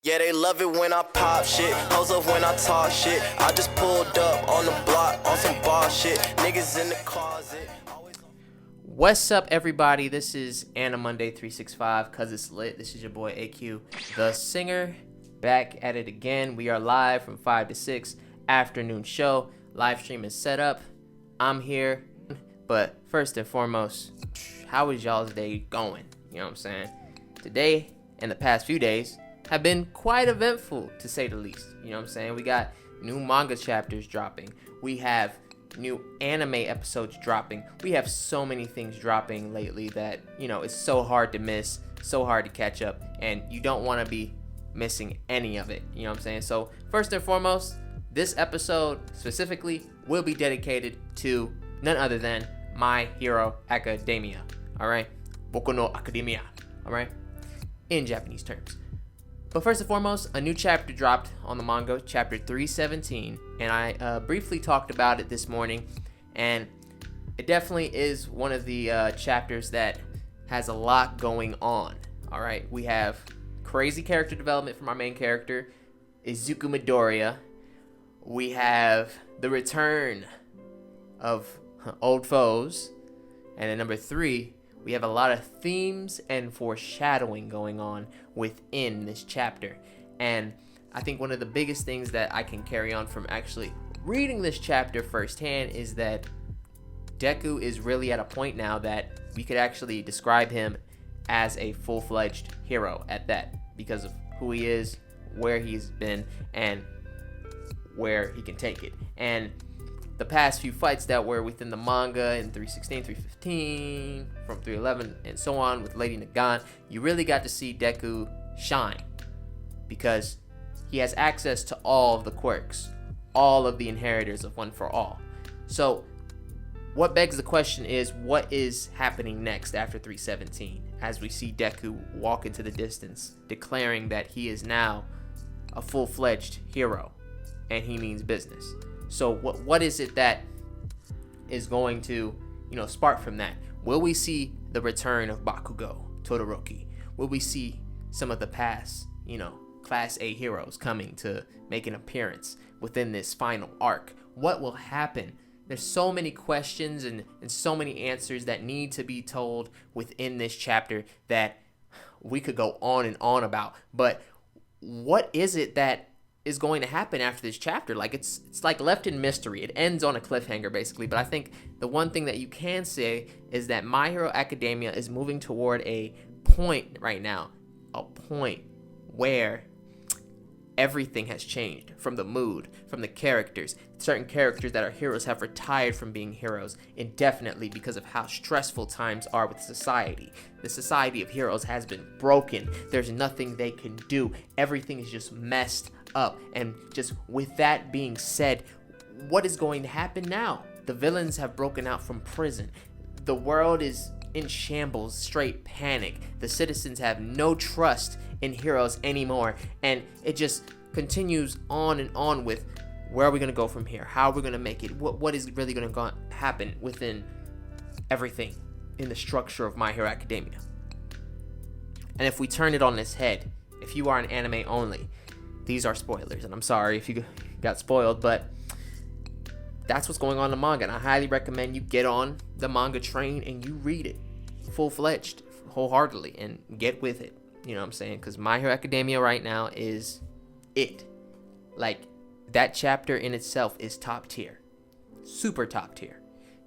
Yeah, they love it when I pop shit. Hoes up when I talk shit. I just pulled up on the block on some bar shit. Niggas in the closet. What's up, everybody? This is AniMonday365, cause it's lit. This is your boy AQ, the singer, back at it again. We are live from 5 to 6 afternoon show. Live stream is set up. I'm here. But first and foremost, how is y'all's day going? You know what I'm saying? Today and the past few days have been quite eventful, to say the least. You know what I'm saying? We got new manga chapters dropping. We have new anime episodes dropping. We have so many things dropping lately that, you know, it's so hard to miss, so hard to catch up, and you don't want to be missing any of it. You know what I'm saying? So first and foremost, this episode specifically will be dedicated to none other than My Hero Academia. All right? Boku no Academia. All right? In Japanese terms. But first and foremost, a new chapter dropped on the manga, chapter 317, and I briefly talked about it this morning, and it definitely is one of the chapters that has a lot going on. All right, we have crazy character development from our main character, Izuku Midoriya. We have the return of old foes, and then number 3, we have a lot of themes and foreshadowing going on within this chapter. And I think one of the biggest things that I can carry on from actually reading this chapter firsthand is that Deku is really at a point now that we could actually describe him as a full-fledged hero at that, because of who he is, where he's been, and where he can take it. And the past few fights that were within the manga in 316, 315, from 311, and so on with Lady Nagan, you really got to see Deku shine, because he has access to all of the quirks, all of the inheritors of One for All. So what begs the question is, what is happening next after 317, as we see Deku walk into the distance, declaring that he is now a full-fledged hero, and he means business. So what is it that is going to, spark from that? Will we see the return of Bakugo, Todoroki? Will we see some of the past, Class A heroes coming to make an appearance within this final arc? What will happen? There's so many questions and so many answers that need to be told within this chapter that we could go on and on about. But what is it that is going to happen after this chapter? Like, it's like left in mystery. It ends on a cliffhanger, basically. But I think the one thing that you can say is that My Hero Academia is moving toward a point right now, a point where everything has changed, from the mood, from the characters. Certain characters that are heroes have retired from being heroes indefinitely because of how stressful times are with society. The society of heroes has been broken. There's nothing they can do. Everything is just messed up. And just with that being said, what is going to happen now? The villains have broken out from prison. The world is in shambles, straight panic. The citizens have no trust in heroes anymore, and it just continues on and on with, where are we going to go from here? How are we going to make it? What is really going to happen within everything in the structure of My Hero Academia? And if we turn it on its head, if you are an anime only, these are spoilers, and I'm sorry if you got spoiled, but that's what's going on in the manga, and I highly recommend you get on the manga train and you read it full-fledged, wholeheartedly, and get with it. You know what I'm saying? Because My Hero Academia right now is it. Like, that chapter in itself is top tier. Super top tier.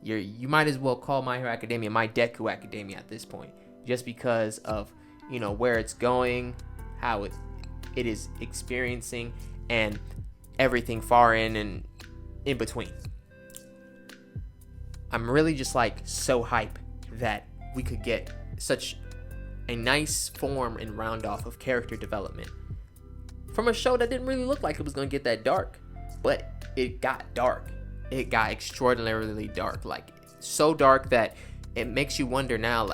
You might as well call My Hero Academia My Deku Academia at this point, just because of, where it's going, how it is experiencing, and everything far in and in between. I'm really just so hype that we could get such a nice form and round off of character development from a show that didn't really look like it was going to get that dark, but it got dark. It got extraordinarily dark, so dark that it makes you wonder now,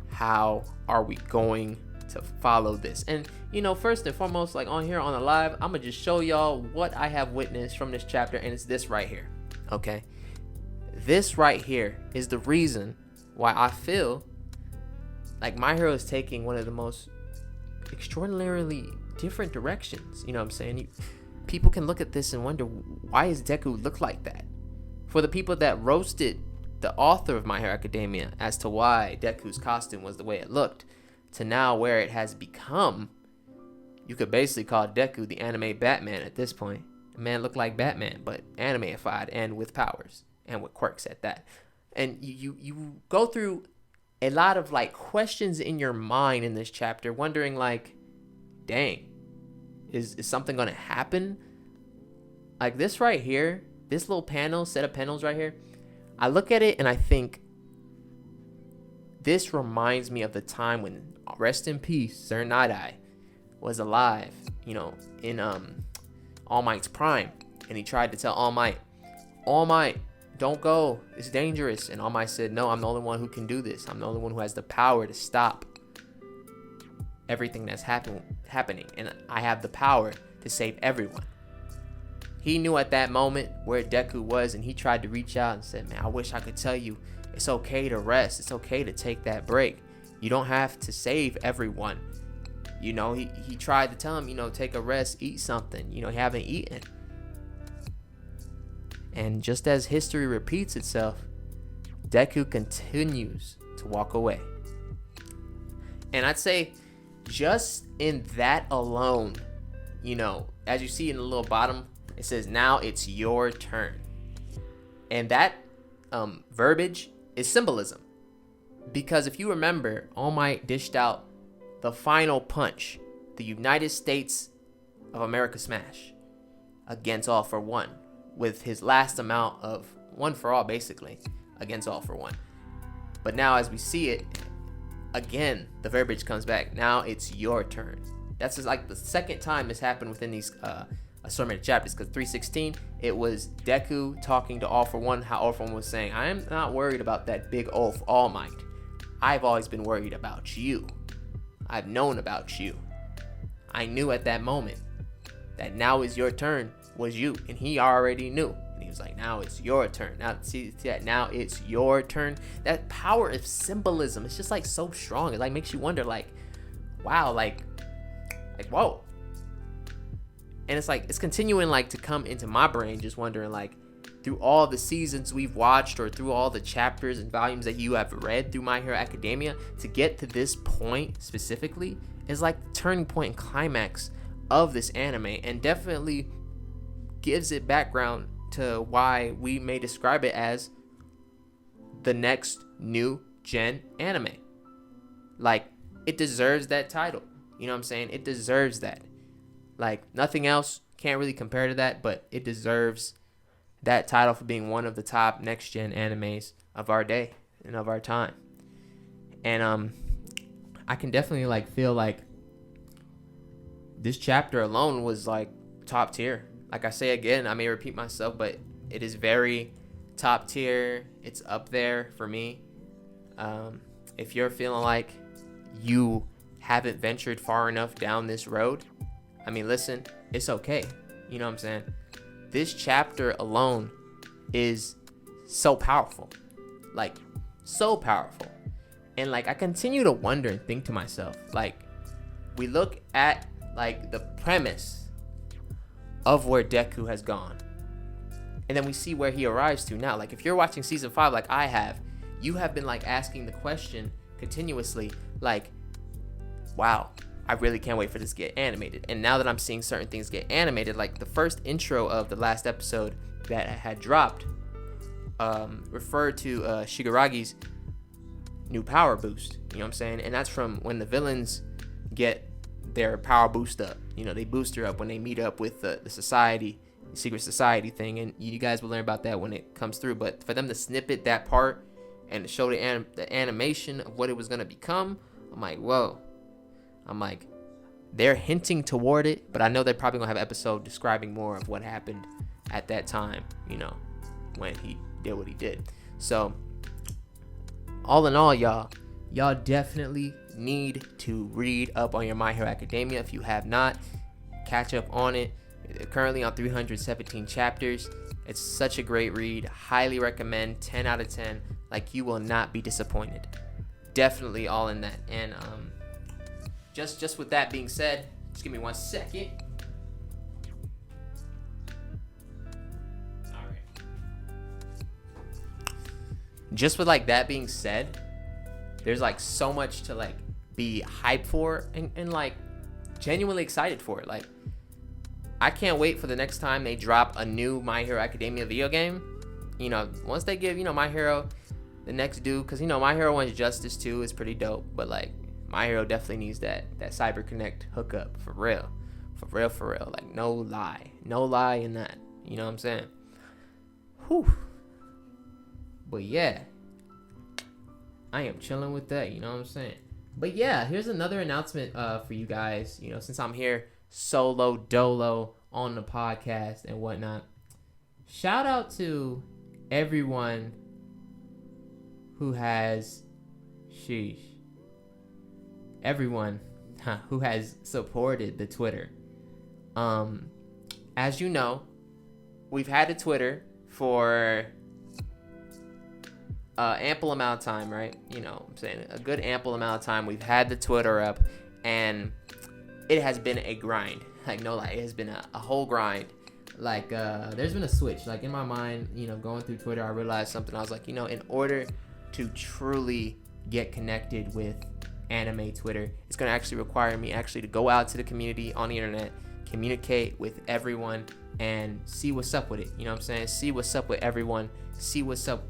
how are we going to follow this? And first and foremost, on here on the live, I'm gonna just show y'all what I have witnessed from this chapter, and it's this right here. Okay, this right here is the reason why I feel like My Hero is taking one of the most extraordinarily different directions. You know what I'm saying? People can look at this and wonder, why does Deku look like that? For the people that roasted the author of My Hero Academia as to why Deku's costume was the way it looked, to now where it has become, you could basically call Deku the anime Batman at this point. The man looked like Batman, but animeified and with powers and with quirks at that. And you go through a lot of like questions in your mind in this chapter, wondering like, dang, is something gonna happen? Like this right here, this little panel, set of panels right here, I look at it and I think, this reminds me of the time when, rest in peace, Sir Night-Eye was alive, you know, in All Might's prime, and he tried to tell All Might, don't go, it's dangerous. And All Might said, no, I'm the only one who can do this. I'm the only one who has the power to stop everything that's happening, and I have the power to save everyone. He knew at that moment where Deku was, and he tried to reach out and said, man, I wish I could tell you it's okay to rest. It's okay to take that break. You don't have to save everyone. You know, he tried to tell him, you know, take a rest, eat something. You know, you haven't eaten. And just as history repeats itself, Deku continues to walk away. And I'd say just in that alone, you know, as you see in the little bottom, it says, now it's your turn. And that verbiage is symbolism. Because if you remember, All Might dished out the final punch, the United States of America smash against All for One, with his last amount of one for all, basically, against All for One. But now as we see it, again, the verbiage comes back. Now it's your turn. That's just like the second time this happened within these assortment of chapters, because 316, it was Deku talking to All for One, how All for One was saying, I am not worried about that big oaf All Might. I've always been worried about you. I've known about you. I knew at that moment that now is your turn was you, and he already knew. And he was like, now it's your turn. Now see that, now it's your turn. That power of symbolism, it's just like so strong. It like makes you wonder, like, wow, like whoa. And it's like, it's continuing like to come into my brain, just wondering, like, through all the seasons we've watched, or through all the chapters and volumes that you have read through My Hero Academia, to get to this point specifically is like the turning point and climax of this anime, and definitely gives it background to why we may describe it as the next new gen anime. Like, it deserves that title. You know what I'm saying? It deserves that. Like, nothing else can't really compare to that, but it deserves that title for being one of the top next gen animes of our day and of our time. And I can definitely like feel like this chapter alone was like top tier. Like I say again, I may repeat myself, but it is very top tier. It's up there for me. If you're feeling like you haven't ventured far enough down this road, I mean, listen, it's okay. You know what I'm saying? This chapter alone is so powerful. Like, so powerful. And like, I continue to wonder and think to myself, like, we look at like the premise of where Deku has gone, and then we see where he arrives to now. Like, if you're watching season 5 like I have, you have been like asking the question continuously, like, wow, I really can't wait for this to get animated. And now that I'm seeing certain things get animated, like the first intro of the last episode that had dropped referred to Shigaragi's new power boost. You know what I'm saying? And that's from when the villains get their power boost up. You know, they boost her up when they meet up with the society, secret society thing. And you guys will learn about that when it comes through. But for them to snippet that part and to show the animation of what it was going to become, I'm like, whoa. I'm like, they're hinting toward it, but I know they're probably gonna have an episode describing more of what happened at that time, you know, when he did what he did. So all in all, y'all definitely need to read up on your My Hero Academia. If you have not, catch up on it. They're currently on 317 chapters. It's such a great read. Highly recommend. 10 out of 10. Like, you will not be disappointed. Definitely all in that. And just with that being said, Just give me 1 second. All right. Just with like that being said, there's like so much to like be hyped for and like genuinely excited for it. Like, I can't wait for the next time they drop a new My Hero Academia video game. You know, once they give, you know, My Hero the next due, because, you know, My Hero 1's Justice 2 is pretty dope, but like My Hero definitely needs that Cyber Connect hookup for real. Like, no lie in that. You know what I'm saying? Whew. But yeah, I am chilling with that. You know what I'm saying? But yeah, here's another announcement for you guys. You know, since I'm here solo dolo on the podcast and whatnot, shout out to everyone who has who has supported the Twitter. As you know, we've had a Twitter for ample amount of time, right? You know, I'm saying a good ample amount of time. We've had the Twitter up, and it has been a grind. Like, no lie, it has been a whole grind. Like, there's been a switch. Like, in my mind, you know, going through Twitter, I realized something. I was like, you know, in order to truly get connected with anime Twitter, it's going to actually require me actually to go out to the community on the internet, communicate with everyone, and see what's up with it. You know what I'm saying? See what's up with everyone. See what's up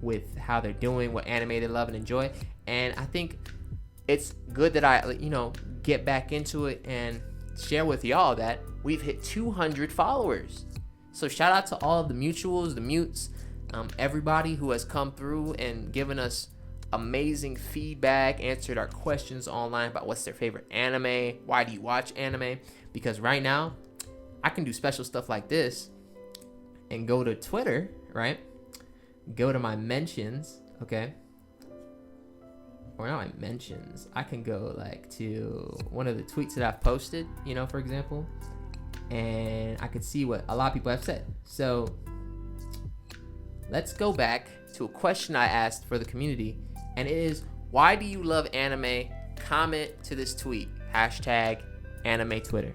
with how they're doing, what anime they love and enjoy. And I think it's good that I, you know, get back into it and share with y'all that we've hit 200 followers. So shout out to all of the mutuals, the mutes, everybody who has come through and given us amazing feedback, answered our questions online about what's their favorite anime, why do you watch anime? Because right now, I can do special stuff like this and go to Twitter, right? Go to my mentions, okay? Or not my mentions. I can go like to one of the tweets that I've posted, you know, for example, and I can see what a lot of people have said. So let's go back to a question I asked for the community, and it is, why do you love anime? Comment to this tweet, #AnimeTwitter.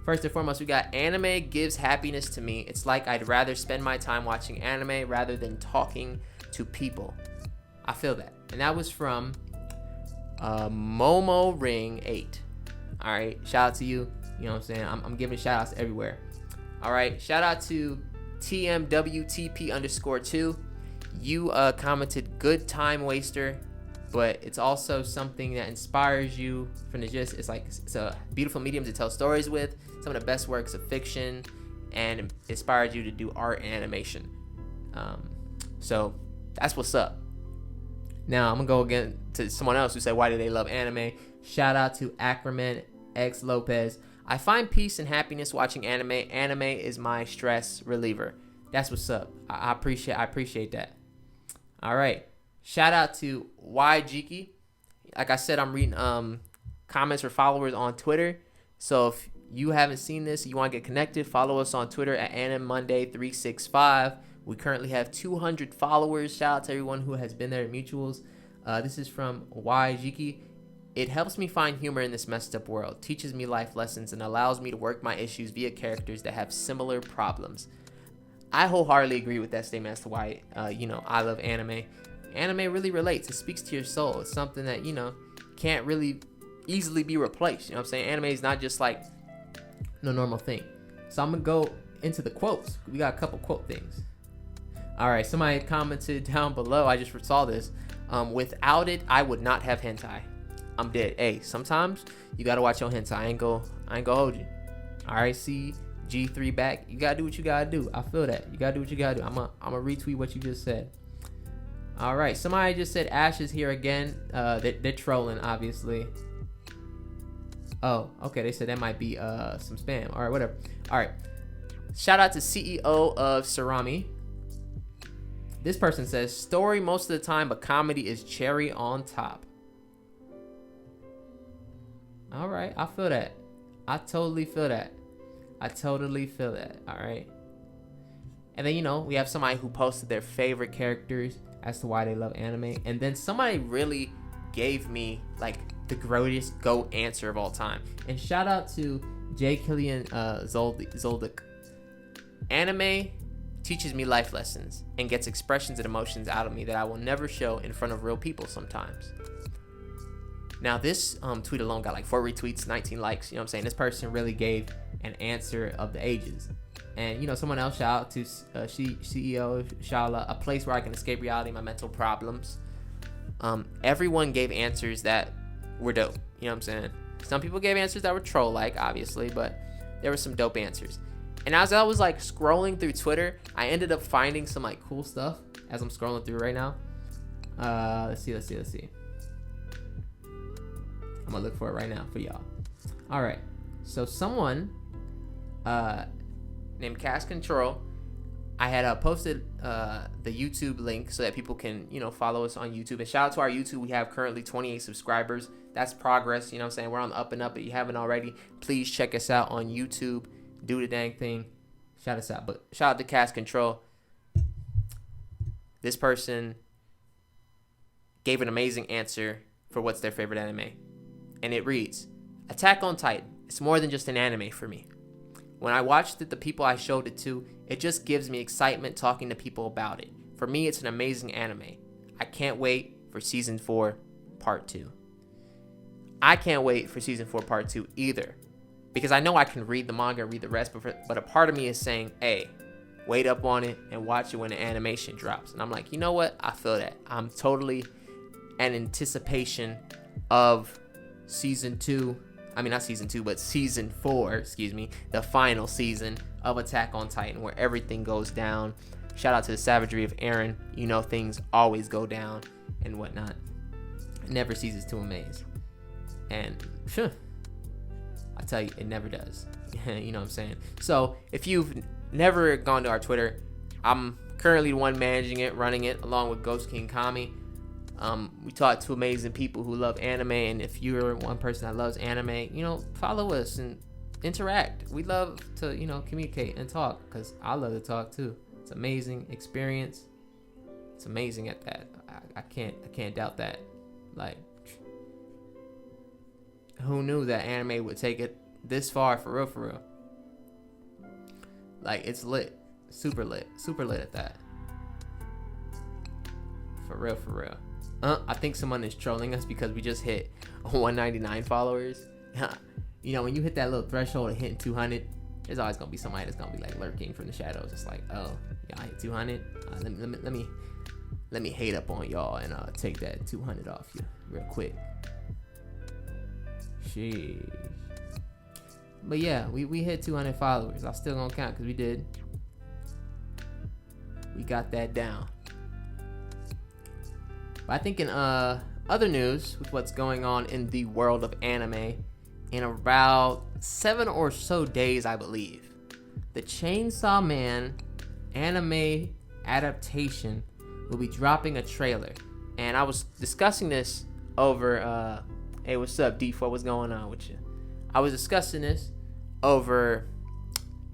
First and foremost, we got, anime gives happiness to me. It's like I'd rather spend my time watching anime rather than talking to people. I feel that. And that was from Momo Ring 8. All right, shout out to you. You know what I'm saying? I'm giving shout outs everywhere. All right, shout out to TMWTP_2. You commented, good time waster, but it's also something that inspires you from the gist. It's like, it's a beautiful medium to tell stories with, some of the best works of fiction, and inspired you to do art and animation. So that's what's up. Now I'm gonna go again to someone else who said, why do they love anime? Shout out to Ackerman X Lopez. I find peace and happiness watching anime. Anime is my stress reliever. That's what's up. I appreciate that. All right. Shout out to YGiki. Like I said, I'm reading comments for followers on Twitter. So if you haven't seen this, you want to get connected, follow us on Twitter at AniMonday365. We currently have 200 followers. Shout out to everyone who has been there at Mutuals. This is from YGiki. It helps me find humor in this messed up world, teaches me life lessons, and allows me to work my issues via characters that have similar problems. I wholeheartedly agree with that statement as to why, you know, I love anime. Anime really relates. It speaks to your soul. It's something that, you know, can't really easily be replaced. You know what I'm saying? Anime is not just like no normal thing. So I'm going to go into the quotes. We got a couple quote things. All right. Somebody commented down below. I just saw this. Without it, I would not have hentai. I'm dead. Hey, sometimes you got to watch your hentai. I ain't gonna hold you. All right. See G3 back. You got to do what you got to do. I feel that. You got to do what you got to do. I'm gonna retweet what you just said. All right, somebody just said Ash is here again. They're trolling, obviously. Oh, okay, they said that might be some spam. All right, whatever. All right, shout out to CEO of Sarami. This person says, story most of the time, but comedy is cherry on top. All right, I feel that. I totally feel that. All right. And then, you know, we have somebody who posted their favorite characters as to why they love anime. And then somebody really gave me like the greatest GOAT answer of all time. And shout out to J. Killian Zoldyck. Anime teaches me life lessons and gets expressions and emotions out of me that I will never show in front of real people sometimes. Now this tweet alone got like 4 retweets, 19 likes. You know what I'm saying? This person really gave an answer of the ages. And you know, someone else, shout out to CEO Shala, a place where I can escape reality, my mental problems. Everyone gave answers that were dope. You know what I'm saying? Some people gave answers that were troll-like, obviously, but there were some dope answers. And as I was like scrolling through Twitter, I ended up finding some like cool stuff as I'm scrolling through right now. Let's see. I'm gonna look for it right now for y'all. All right. So someone named Cast Control, I had posted the YouTube link so that people can, you know, follow us on YouTube. And shout out to our YouTube. We have currently 28 subscribers. That's progress. You know what I'm saying? We're on the up and up. If you haven't already, please check us out on YouTube. Do the dang thing. Shout us out. But shout out to Cast Control. This person gave an amazing answer for what's their favorite anime. And it reads, Attack on Titan. It's more than just an anime for me. When I watched it, the people I showed it to, it just gives me excitement talking to people about it. For me, it's an amazing anime. I can't wait for Season 4, Part 2. I can't wait for Season 4, Part 2 either. Because I know I can read the manga and read the rest, but a part of me is saying, hey, wait up on it and watch it when the animation drops. And I'm like, you know what? I feel that. I'm totally in anticipation of Season 4, the final season of Attack on Titan, where everything goes down. Shout out to the savagery of Eren. You know, things always go down and whatnot. It never ceases to amaze. And I tell you, it never does. You know what I'm saying? So if you've never gone to our Twitter, I'm currently the one managing it, running it, along with Ghostkingkami. We talk to amazing people who love anime, and if you're one person that loves anime, you know, follow us and interact. We love to, you know, communicate and talk, because I love to talk too. It's amazing experience. It's amazing at that. I can't doubt that. Like, who knew that anime would take it this far, for real? Like, it's lit. Super lit at that. For real. I think someone is trolling us because we just hit 199 followers. You know, when you hit that little threshold of hitting 200, there's always gonna be somebody that's gonna be like lurking from the shadows. It's like, oh, y'all hit 200. Let me hate up on y'all and take that 200 off you real quick. Sheesh. But yeah, we hit 200 followers. I'm still gonna count because we did. We got that down. But I think in other news, with what's going on in the world of anime, in about 7 or so days, I believe, the Chainsaw Man anime adaptation will be dropping a trailer. And I was discussing this over, hey, what's up, D4? What's going on with you? I was discussing this over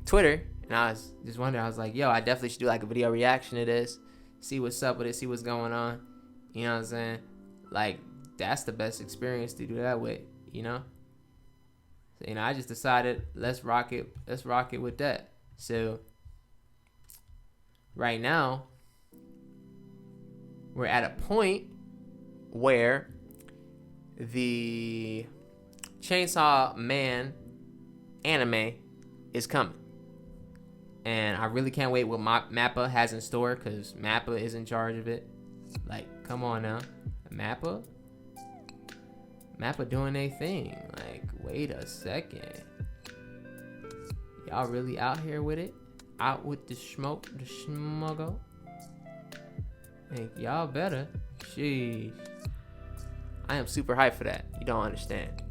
Twitter, and I was just wondering, I was like, yo, I definitely should do like a video reaction to this, see what's up with it, see what's going on. You know what I'm saying? Like, that's the best experience to do that with, you know? So, you know, I just decided, let's rock it with that. So, right now, we're at a point where the Chainsaw Man anime is coming. And I really can't wait what Mappa has in store, because Mappa is in charge of it. Like, come on now. Mappa doing their thing. Like, wait a second. Y'all really out here with it? Out with the smuggle? Hey, y'all better. Sheesh. I am super hyped for that. You don't understand.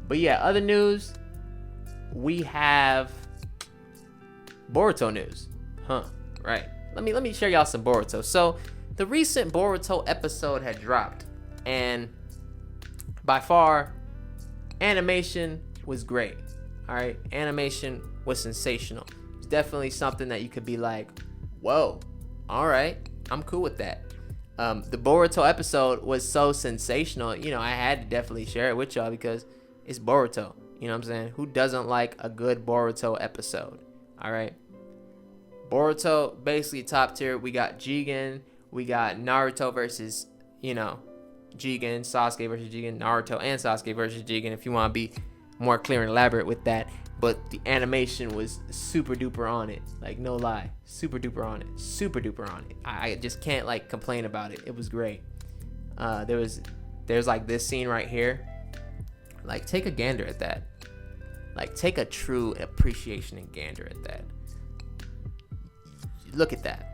But yeah, other news. We have Boruto news. Right. Let me share y'all some Boruto. So, the recent Boruto episode had dropped, and by far, animation was great. All right, animation was sensational. It's definitely something that you could be like, whoa, all right, I'm cool with that. The Boruto episode was so sensational. I had to definitely share it with y'all because it's Boruto. You know what I'm saying? Who doesn't like a good Boruto episode? All right. Boruto, basically top tier. We got Jigen. We got Naruto versus, Jigen, Sasuke versus Jigen, Naruto and Sasuke versus Jigen, if you want to be more clear and elaborate with that. But the animation was super duper on it. Like, no lie. Super duper on it. Super duper on it. I just can't, complain about it. It was great. There's, this scene right here. Take a gander at that. Take a true appreciation and gander at that. Look at that.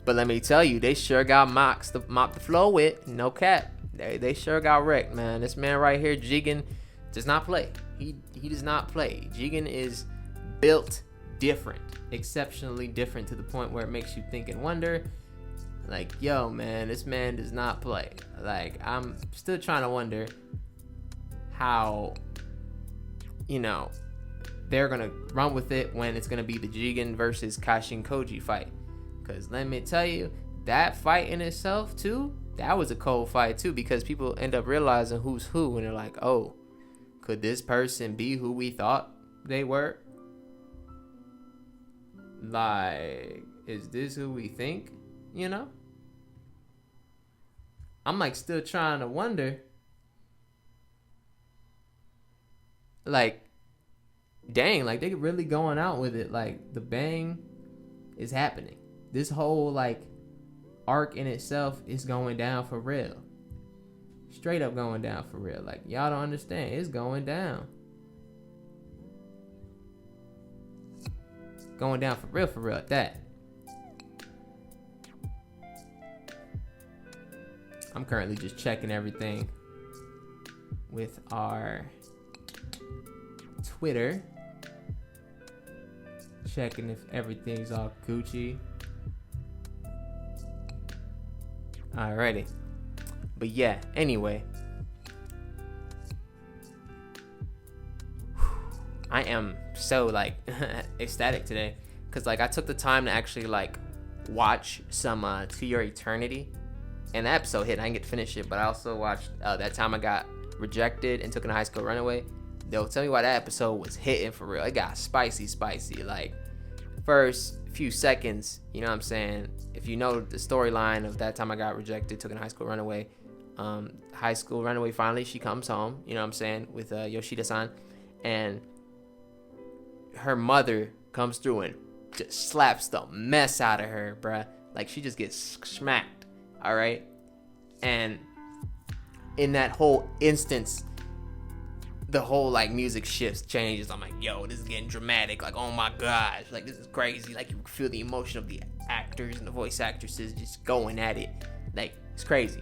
But let me tell you, they sure got mopped the floor with. No cap. They sure got wrecked, man. This man right here, Jigen, does not play. He does not play. Jigen is built different. Exceptionally different to the point where it makes you think and wonder. Yo, man, this man does not play. I'm still trying to wonder how, they're going to run with it when it's going to be the Jigen versus Kashin Koji fight. Because let me tell you, that fight in itself, too, that was a cold fight, too, because people end up realizing who's who, and they're like, oh, could this person be who we thought they were? Is this who we think? I'm, still trying to wonder. Dang, they really going out with it. The bang is happening. This whole, arc in itself is going down for real. Straight up going down for real. Y'all don't understand. It's going down. Going down for real at that. I'm currently just checking everything with our Twitter. Checking if everything's all Gucci. Alrighty. But yeah, anyway. I am so ecstatic today. Cause I took the time to actually watch some To Your Eternity. And the episode hit. I didn't get to finish it, but I also watched That Time I Got Rejected and Took in a High School Runaway. They'll tell me why that episode was hitting for real. It got spicy. First few seconds, you know what I'm saying? If you know the storyline of That Time I Got Rejected, Took in a High School Runaway, High School Runaway, finally she comes home, you know what I'm saying, with Yoshida-san, and her mother comes through and just slaps the mess out of her, bruh. She just gets smacked, all right? And in that whole instance, the whole music shifts, changes. I'm like, yo, this is getting dramatic. Oh my gosh, this is crazy. You can feel the emotion of the actors and the voice actresses just going at it. It's crazy.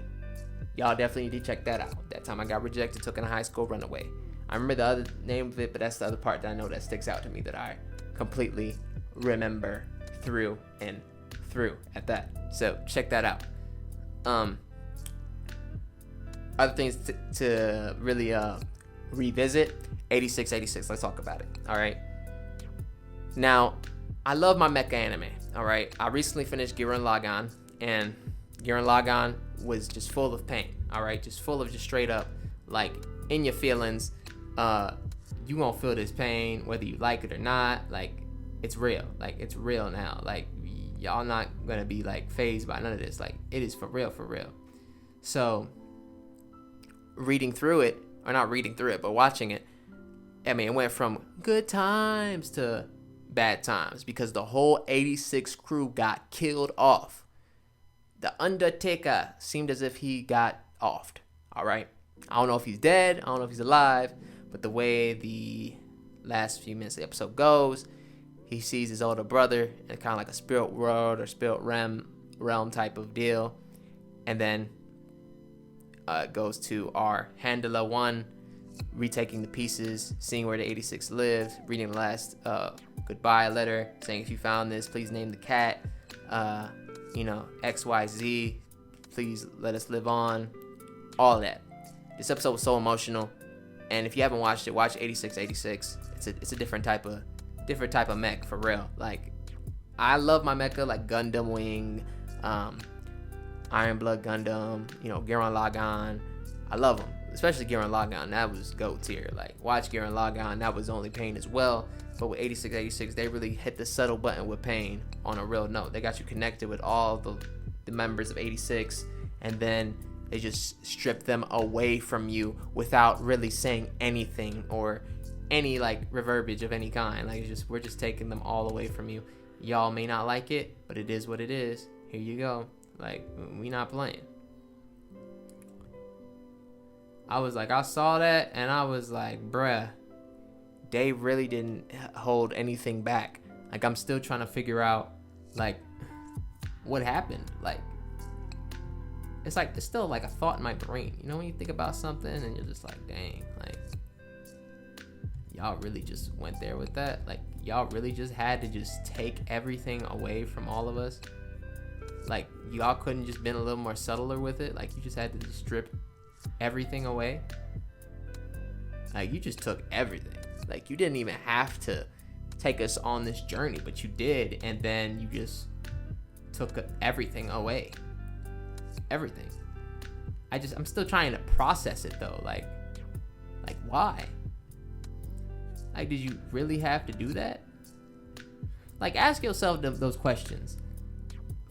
Y'all definitely need to check that out. That Time I Got Rejected, Took in a High School Runaway. I remember the other name of it, but that's the other part that I know that sticks out to me that I completely remember through and through at that. So check that out. Other things to really revisit, 8686. Let's talk about it. All right. Now, I love my mecha anime. All right. I recently finished Gurren Lagann, and Gurren Lagann was just full of pain. All right. Just full of just straight up, in your feelings. You gonna feel this pain whether you like it or not. It's real. It's real now. Y'all not gonna be phased by none of this. It is for real. So reading through it, or not reading through it, but watching it, it went from good times to bad times because the whole 86 crew got killed off. The Undertaker seemed as if he got offed. All right. I don't know if he's dead. I don't know if he's alive. But the way the last few minutes of the episode goes, he sees his older brother in kind of a spirit world or spirit realm type of deal. And then goes to our Handler 1, retaking the pieces, seeing where the 86 lived, reading the last goodbye letter, saying if you found this, please name the cat, XYZ, please let us live on, all that. This episode was so emotional, and if you haven't watched it, watch 8686. It's a different type of mech for real. I love my mecha, Gundam Wing, Iron Blood Gundam, Gurren Lagann. I love them, especially Gurren Lagann. That was GOAT tier. Like, watch Gurren Lagann, that was only pain as well. But with 8686, they really hit the subtle button with pain on a real note. They got you connected with all the members of 86, and then they just stripped them away from you without really saying anything or any like reverberage of any kind. Like, we're just taking them all away from you. Y'all may not like it, but it is what it is. Here you go. Like, we not playing. I saw that and I was like, bruh, they really didn't hold anything back. Like, I'm still trying to figure out, like, what happened. Like, it's still like a thought in my brain. When you think about something and you're just like, dang, like, y'all really just went there with that? Like, y'all really just had to just take everything away from all of us? Like, y'all couldn't just been a little more subtler with it? Like, you just had to just strip everything away? Like, you just took everything. Like, you didn't even have to take us on this journey, but you did, and then you just took everything away. Everything. I'm still trying to process it though. Like why? Like, did you really have to do that? Like, ask yourself those questions.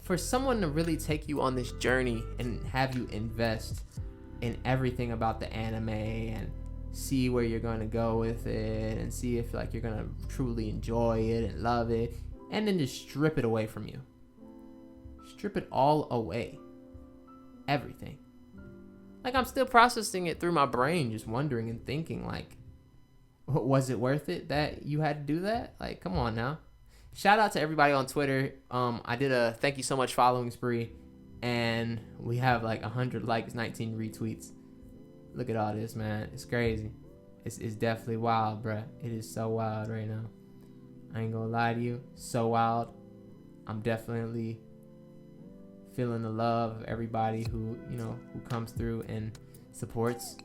For someone to really take you on this journey and have you invest in everything about the anime and see where you're going to go with it and see if like you're going to truly enjoy it and love it, and then just strip it away from you. Strip it all away. Everything. Like, I'm still processing it through my brain, just wondering and thinking, like, was it worth it that you had to do that? Like, come on now. Shout out to everybody on Twitter. I did a thank you so much following spree, and we have like 100 likes, 19 retweets. Look at all this, man. It's crazy. It's definitely wild, bruh. It is so wild right now. I ain't gonna lie to you. So wild. I'm definitely feeling the love of everybody who comes through and supports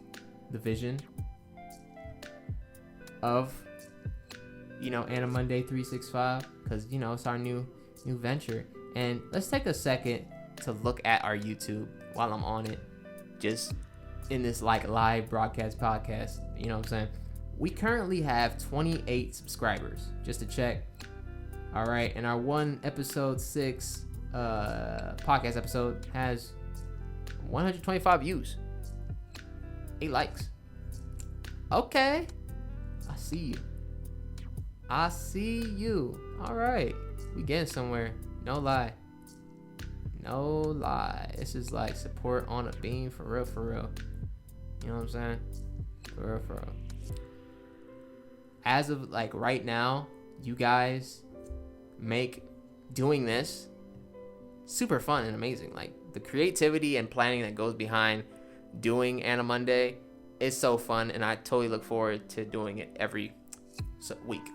the vision of AniMonday365, because it's our new venture. And let's take a second to look at our YouTube while I'm on it, just in this like live broadcast podcast. You know what I'm saying? We currently have 28 subscribers, just to check. All right, and our episode 6 podcast episode has 125 views, 8 likes. Okay, I see you. All right, we getting somewhere. No lie. This is like support on a beam, for real. You know what I'm saying? For real. As of like right now, you guys make doing this super fun and amazing. Like, the creativity and planning that goes behind doing AniMonday is so fun, and I totally look forward to doing it every week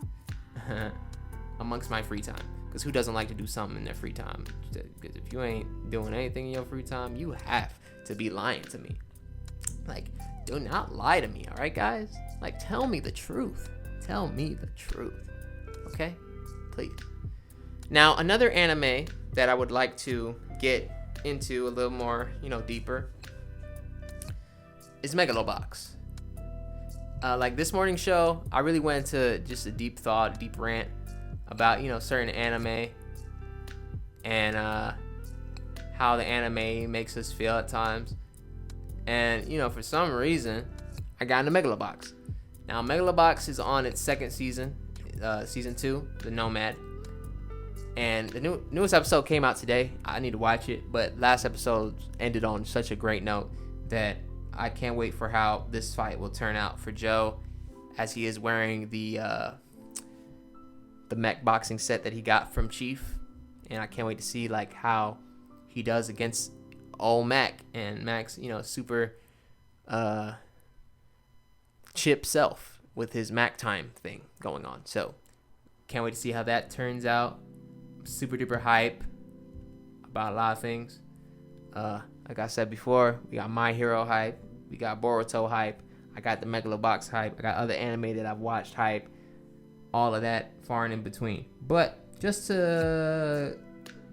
amongst my free time. Because who doesn't like to do something in their free time? Because if you ain't doing anything in your free time, you have to be lying to me. Like, do not lie to me, all right, guys? Like, tell me the truth. Tell me the truth, okay? Please. Now, another anime that I would like to get into a little more, deeper, is Megalobox. Like this morning's show, I really went into just a deep rant about, certain anime and how the anime makes us feel at times. And, for some reason, I got into Megalobox. Now, Megalobox is on its second season, season 2, The Nomad. And the newest episode came out today. I need to watch it, but last episode ended on such a great note that I can't wait for how this fight will turn out for Joe, as he is wearing the mech boxing set that he got from Chief, and I can't wait to see like how he does against old Mac and Mac's super chip self with his Mac time thing going on. So can't wait to see how that turns out. Super duper hype about a lot of things. Like I said before, we got My Hero hype, we got Boruto hype, I got the Megalobox hype, I got other anime that I've watched hype, all of that far and in between. But just to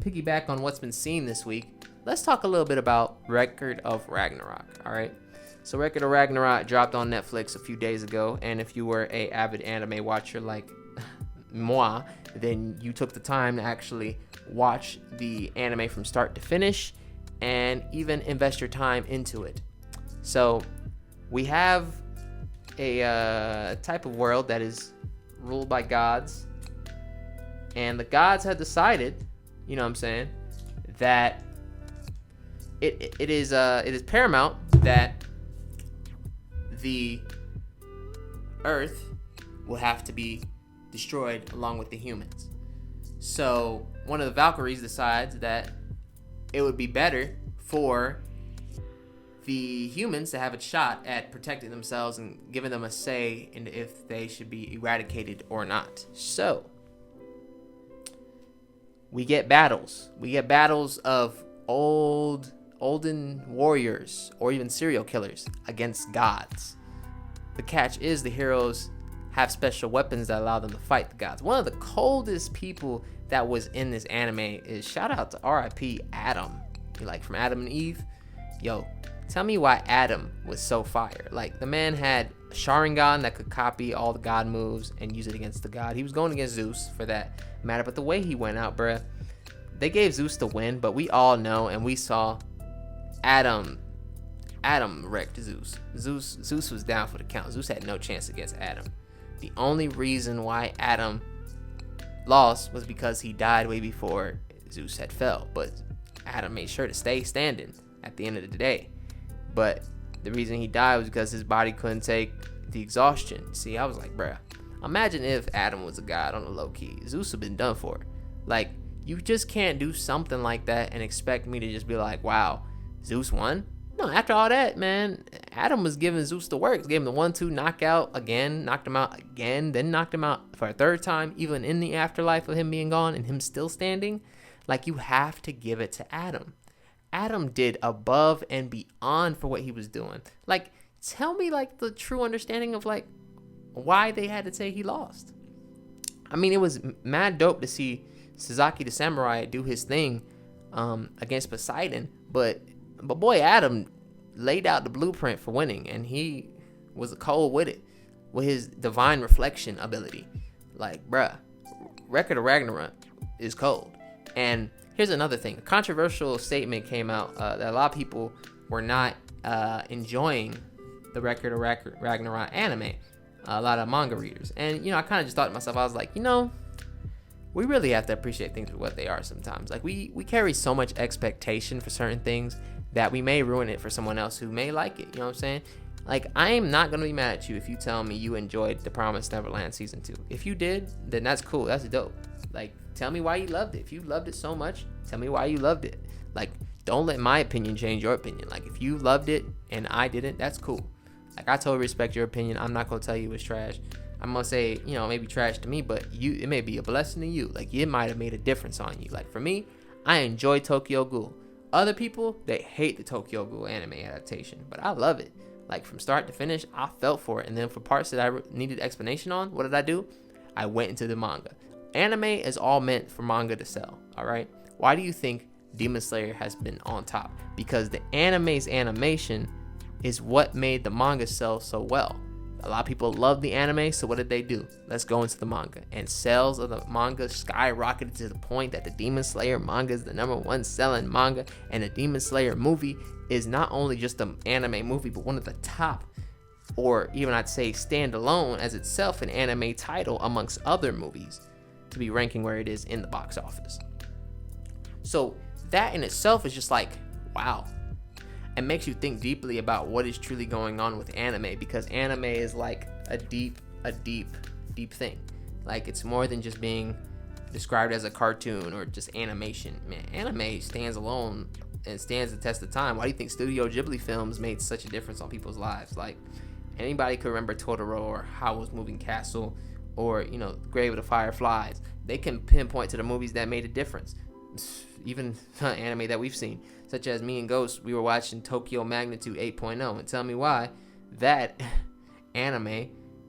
piggyback on what's been seen this week, let's talk a little bit about Record of Ragnarok. All right. So Record of Ragnarok dropped on Netflix a few days ago, and if you were a avid anime watcher like moi, then you took the time to actually watch the anime from start to finish and even invest your time into it. So we have a type of world that is ruled by gods, and the gods have decided, you know what I'm saying, that it is paramount that the earth will have to be destroyed along with the humans. So one of the Valkyries decides that it would be better for the humans to have a shot at protecting themselves and giving them a say in if they should be eradicated or not. So we get battles. We get battles of olden warriors or even serial killers against gods. The catch is the heroes have special weapons that allow them to fight the gods. One of the coldest people that was in this anime is, shout out to RIP Adam. You like from Adam and Eve? Yo, tell me why Adam was so fire. Like, the man had a Sharingan that could copy all the god moves and use it against the god. He was going against Zeus for that matter, but the way he went out, bruh, they gave Zeus the win, but we all know and we saw Adam wrecked Zeus. Zeus was down for the count. Zeus had no chance against Adam. The only reason why Adam lost was because he died way before Zeus had fell, but Adam made sure to stay standing at the end of the day. But the reason he died was because his body couldn't take the exhaustion. See, I was like, bruh, imagine if Adam was a god on the low key. Zeus would have been done for. Like, you just can't do something like that and expect me to just be like, wow, Zeus won? No, after all that, man, Adam was giving Zeus the works. Gave him the 1-2 knockout again, knocked him out again, then knocked him out for a third time, even in the afterlife of him being gone and him still standing. Like, you have to give it to Adam. Adam did above and beyond for what he was doing. Like, tell me, like, the true understanding of, like, why they had to say he lost. I mean, it was mad dope to see Sasaki the Samurai do his thing against Poseidon, but boy, Adam laid out the blueprint for winning, and he was cold with it, with his divine reflection ability. Like, bruh, Record of Ragnarok is cold. And here's another thing. A controversial statement came out that a lot of people were not enjoying the Record of Ragnarok anime. A lot of manga readers. And, you know, I kind of just thought to myself, I was like, you know, we really have to appreciate things for what they are sometimes. Like, we carry so much expectation for certain things that we may ruin it for someone else who may like it. You know what I'm saying? Like, I am not going to be mad at you if you tell me you enjoyed The Promised Neverland Season 2. If you did, then that's cool. That's dope. Like, tell me why you loved it. If you loved it so much, tell me why you loved it. Like, don't let my opinion change your opinion. Like, if you loved it and I didn't, that's cool. Like, I totally respect your opinion. I'm not going to tell you it's trash. I'm going to say, you know, maybe trash to me, but it may be a blessing to you. Like, it might have made a difference on you. Like, for me, I enjoy Tokyo Ghoul. Other people, they hate the Tokyo Ghoul anime adaptation, but I love it. Like, from start to finish, I felt for it. And then for parts that I needed explanation on, what did I do? I went into the manga. Anime is all meant for manga to sell, all right? Why do you think Demon Slayer has been on top? Because the anime's animation is what made the manga sell so well. A lot of people love the anime, so what did they do? Let's go into the manga. And sales of the manga skyrocketed to the point that the Demon Slayer manga is the #1 selling manga, and the Demon Slayer movie is not only just an anime movie, but one of the top, or even I'd say standalone as itself, an anime title amongst other movies to be ranking where it is in the box office. So that in itself is just like, wow. It makes you think deeply about what is truly going on with anime, because anime is like a deep thing. Like, it's more than just being described as a cartoon or just animation. Man, anime stands alone and stands the test of time. Why do you think Studio Ghibli films made such a difference on people's lives? Like, anybody could remember Totoro or Howl's Moving Castle or, you know, Grave of the Fireflies. They can pinpoint to the movies that made a difference. Even anime that we've seen, such as me and Ghost, we were watching Tokyo Magnitude 8.0, and tell me why that anime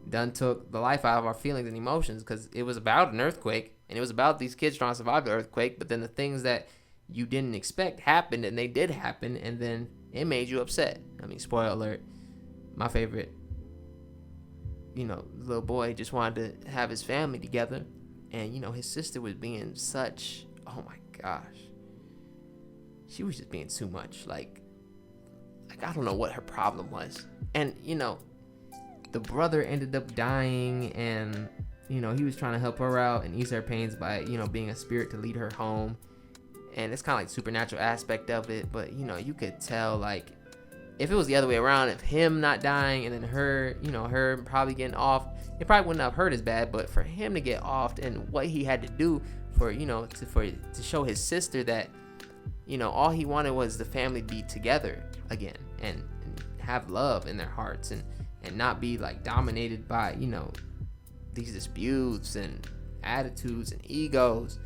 done took the life out of our feelings and emotions, because it was about an earthquake, and it was about these kids trying to survive the earthquake, but then the things that you didn't expect happened, and they did happen, and then it made you upset. I mean, spoiler alert, my favorite, little boy just wanted to have his family together, and his sister was being such, oh my gosh, she was just being too much. Like I don't know what her problem was. And the brother ended up dying, and he was trying to help her out and ease her pains by being a spirit to lead her home. And it's kind of like supernatural aspect of it, but you could tell, like, if it was the other way around, if him not dying and then her, her probably getting off, it probably wouldn't have hurt as bad. But for him to get off, and what he had to do for to show his sister that all he wanted was the family be together again, and have love in their hearts, and not be like dominated by these disputes and attitudes and egos.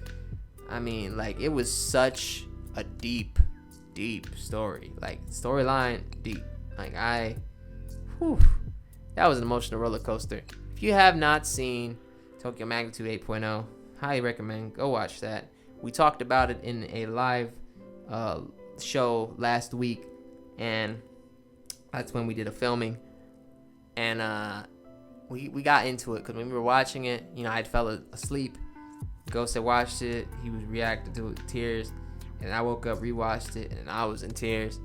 I mean, like, it was such a deep story, like storyline deep. Like that was an emotional roller coaster. If you have not seen Tokyo Magnitude 8.0, highly recommend, go watch that. We talked about it in a live show last week, and that's when we did a filming, and we got into it, because when we were watching it, I had fell asleep. Ghost had watched it, he was reacting to it with tears, and I woke up, rewatched it, and I was in tears.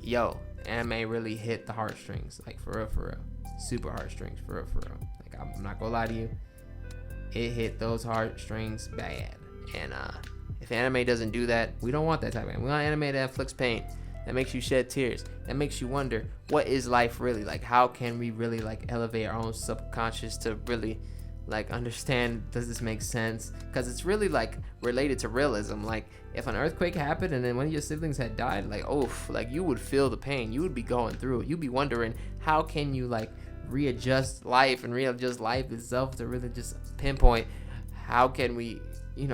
Yo, anime really hit the heartstrings, like for real, super heartstrings, for real. Like, I'm not gonna lie to you, it hit those heartstrings bad. And if anime doesn't do that, we don't want that type of anime. We want anime that inflicts pain, that makes you shed tears, that makes you wonder, what is life really? Like, how can we really like elevate our own subconscious to really like understand, does this make sense? Because it's really like related to realism. Like, if an earthquake happened and then one of your siblings had died, like, like, you would feel the pain, you would be going through it, you'd be wondering, how can you like readjust life and readjust life itself to really just pinpoint, how can we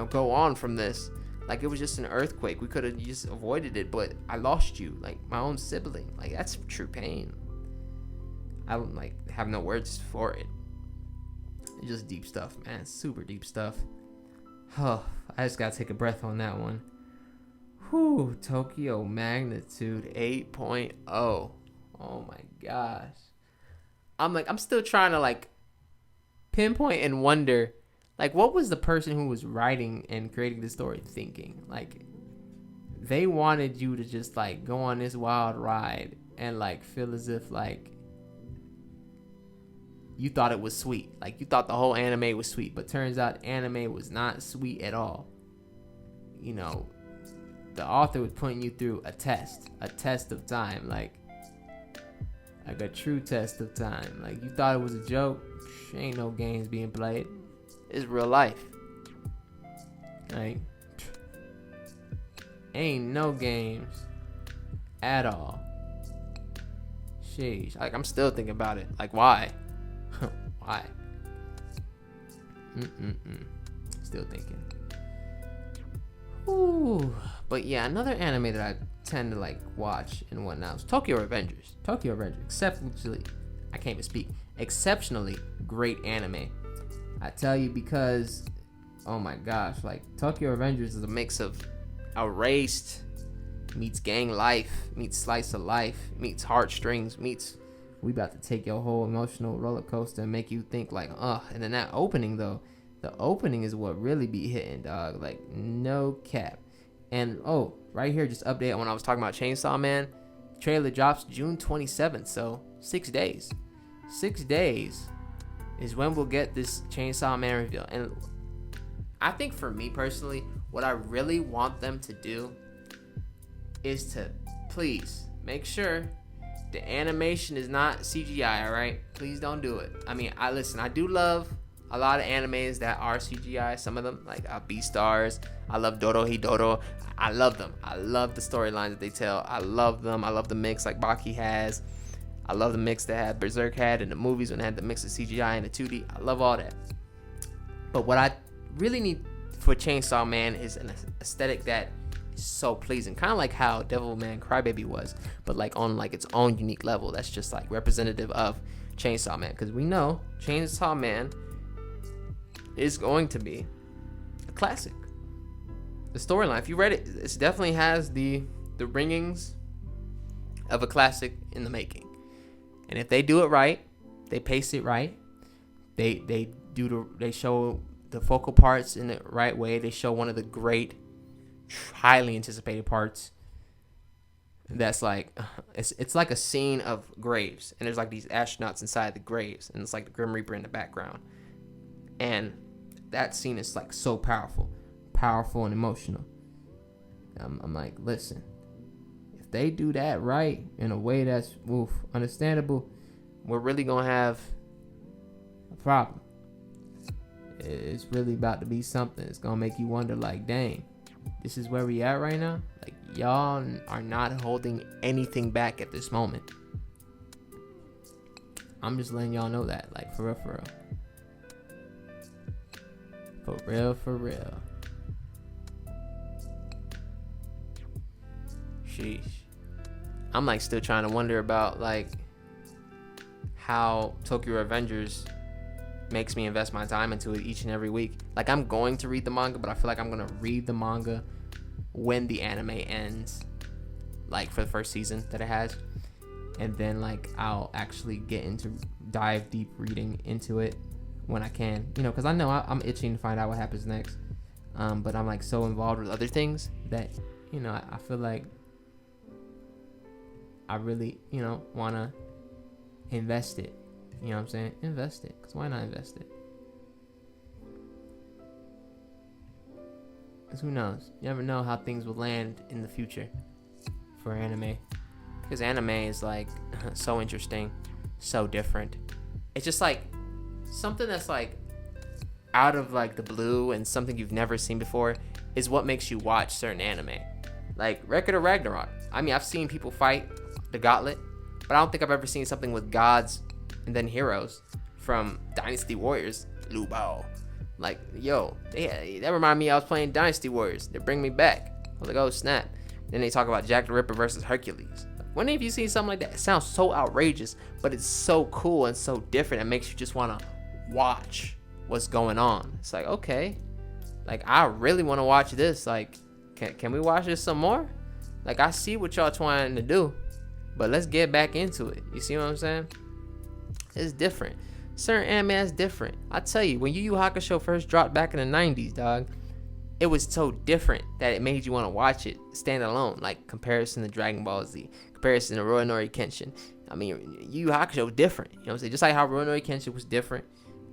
go on from this? Like, it was just an earthquake, we could have just avoided it, but I lost you, like my own sibling. Like, that's true pain. I don't like have no words for it. It's just deep stuff, man. Super deep stuff. Oh, I just gotta take a breath on that one. Whew, Tokyo Magnitude 8.0. Oh my gosh. I'm still trying to like pinpoint and wonder, like, what was the person who was writing and creating the story thinking? Like, they wanted you to just like go on this wild ride and like feel as if like you thought it was sweet. Like, you thought the whole anime was sweet, but turns out anime was not sweet at all. The author was putting you through a test of time, like a true test of time. Like, you thought it was a joke, ain't no games being played. It's real life. Like, ain't no games at all. Sheesh. Like, I'm still thinking about it. Like, why? Why? Still thinking. Ooh. But yeah, another anime that I tend to like watch and whatnot is Tokyo Revengers. Exceptionally great anime. I tell you, because, oh my gosh, like, Tokyo Revengers is a mix of Erased meets gang life, meets slice of life, meets heartstrings, meets we about to take your whole emotional roller coaster and make you think like, and then that opening though, the opening is what really be hitting, dog. Like, no cap. And right here, just update on when I was talking about Chainsaw Man. Trailer drops June 27th, so 6 days. 6 days is when we'll get this Chainsaw Man reveal. And I think for me personally, what I really want them to do is to please make sure the animation is not CGI, alright? Please don't do it. I mean, I do love a lot of animes that are CGI. Some of them, like Beastars. I love Dorohedoro. I love them. I love the storylines that they tell. I love them. I love the mix like BooKie has. I love the mix that Berserk had in the movies when they had the mix of CGI and the 2D. I love all that. But what I really need for Chainsaw Man is an aesthetic that is so pleasing, kind of like how Devilman Crybaby was, but like on like its own unique level that's just like representative of Chainsaw Man, because we know Chainsaw Man is going to be a classic. the storyline, if you read it, it definitely has the ringings of a classic in the making. And if they do it right, they pace it right, they show the focal parts in the right way, they show one of the great, highly anticipated parts. That's like, it's like a scene of graves, and there's like these astronauts inside the graves, and it's like the Grim Reaper in the background, and that scene is like so powerful and emotional. I'm like, listen, if they do that right in a way that's understandable, we're really gonna have a problem. It's really about to be something. It's gonna make you wonder, like, dang, this is where we at right now. Like, y'all are not holding anything back at this moment. I'm just letting y'all know that, like, for real. Sheesh. I'm like still trying to wonder about like how Tokyo Revengers makes me invest my time into it each and every week. Like, I'm going to read the manga, but I feel like I'm gonna read the manga when the anime ends, like for the first season that it has, and then like I'll actually dive deep reading into it when I can, because I know I'm itching to find out what happens next, but I'm like so involved with other things that I feel like I really want to invest it. You know what I'm saying? Invest it, because why not invest it? Because who knows? You never know how things will land in the future for anime. Because anime is like so interesting, so different. It's just like something that's like out of like the blue and something you've never seen before is what makes you watch certain anime. Like Record of Ragnarok. I mean, I've seen people fight the gauntlet, but I don't think I've ever seen something with gods and then heroes from Dynasty Warriors. Liu Bao. Like, yo, that reminded me I was playing Dynasty Warriors. They bring me back. I was like, oh snap. Then they talk about Jack the Ripper versus Hercules. When have you seen something like that? It sounds so outrageous, but it's so cool and so different. It makes you just want to watch what's going on. It's like, okay, like I really want to watch this. Like, can we watch this some more? Like, I see what y'all trying to do, but let's get back into it. You see what I'm saying? It's different. Certain anime is different. I tell you, when Yu Yu Hakusho first dropped back in the 90s, dog, it was so different that it made you want to watch it stand alone. Like, comparison to Dragon Ball Z, comparison to Rurouni Kenshin. I mean, Yu Yu Hakusho was different. You know what I'm saying? Just like how Rurouni Kenshin was different.